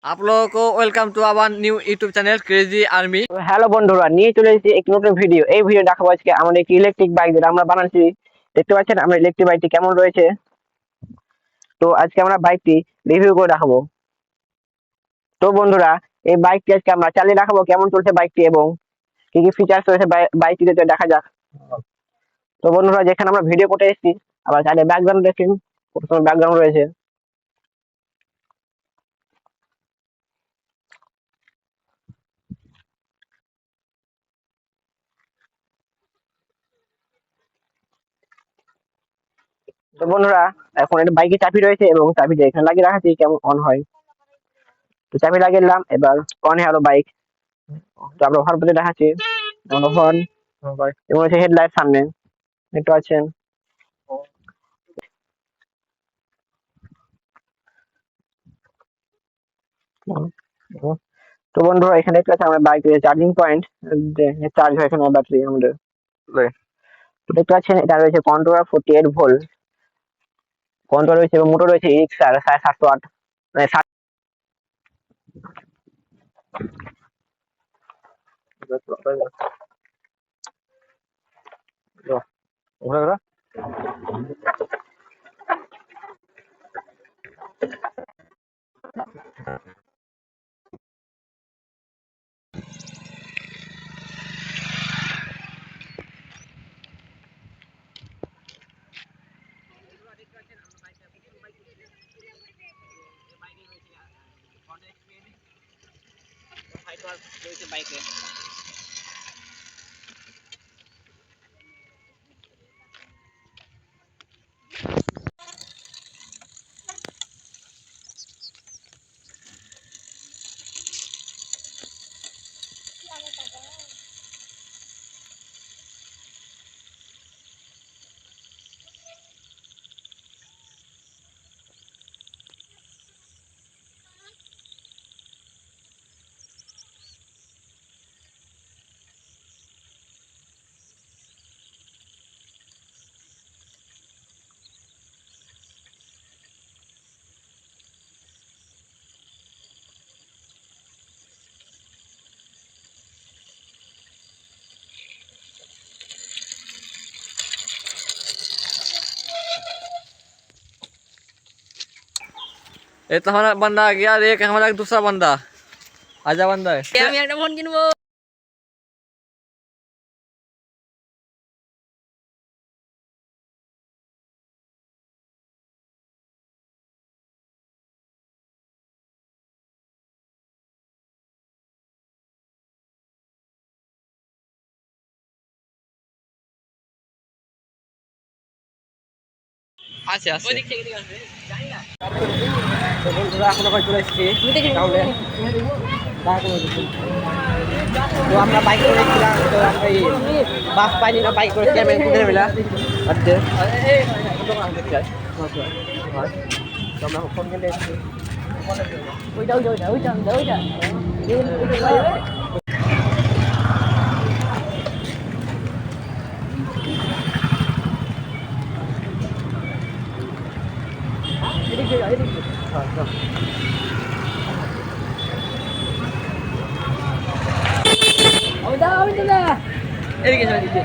आप लोगों को welcome to our new YouTube channel crazy army. Hello বন্ধুরা, নিয়ে চলে এসেছি একটি নতুন ভিডিও। এই ভিডিও দেখাবো আজকে আমাদের একটি ইলেকট্রিক বাইক যেটা আমরা বানাচ্ছি। দেখতে পাচ্ছেন আমরা ইলেকট্রিক বাইকটি কেমন রয়েছে। তো আজকে আমরা বাইকটি রিভিউ করে দেখাবো। তো বন্ধুরা, এই বাইকটি আজকে আমরা চালিয়ে দেখাবো কেমন চলছে বাইকটি এবং কি কি ফিচার্স রয়েছে বাইকটিতে, তো দেখা যাক। তো বন্ধুরা, যেখানে আমরা ভিডিও করতে এসেছি আবার চাইলে ব্যাকগ্রাউন্ড দেখুন, ব্যাকগ্রাউন্ড রয়েছে। তো বন্ধুরা, এখন এটা বাইকে চাবি রয়েছে এবং চাবিটা এখানে লাগিয়ে রাখাচ্ছি কেমন অন হয়। তো চাবি লাগিয়ে দিলাম, এবার অন হয়ে গেল বাইক। তো আমরা হর্ন বাজে দেখাচ্ছি, হর্ন এবং হচ্ছে হেডলাইট সামনে দেখতে পাচ্ছেন। তো বন্ধুরা, এখানে দেখতে পাচ্ছি আমরা বাইক চার্জিং পয়েন্ট, চার্জ হয় এখানে ব্যাটারি আমাদের। তো দেখতে পাচ্ছেন এটা রয়েছে কন্ট্রোলার 48 ভোল্ট কন্ট্রোল রয়েছে এবং মোটর রয়েছে রিক্সার 750 ওয়াট, মানে 60। বাইকে ये तो हमारा बंदा आ गया, एक हमारा एक दूसरा बंदा आजा बंदा है। আমি একটা ফোন কিনবো। আছে আছে ওই দিক থেকে আসবে, জানি না। তো বন্ধুরা, এখন আবার চলে এসেছি টাউনে। তো আমরা বাইক করেছিলাম, তো আমরা এই বাস পাইনি না, বাইক করেছি আমি দুজনে মিলে আজকে। তো আমরা ফোন কিনতে এসেছি। ওইটা ওইটা ওইটা ওইটা ওইটা ওইটা ওইটা এদিকে এসো, এদিকে।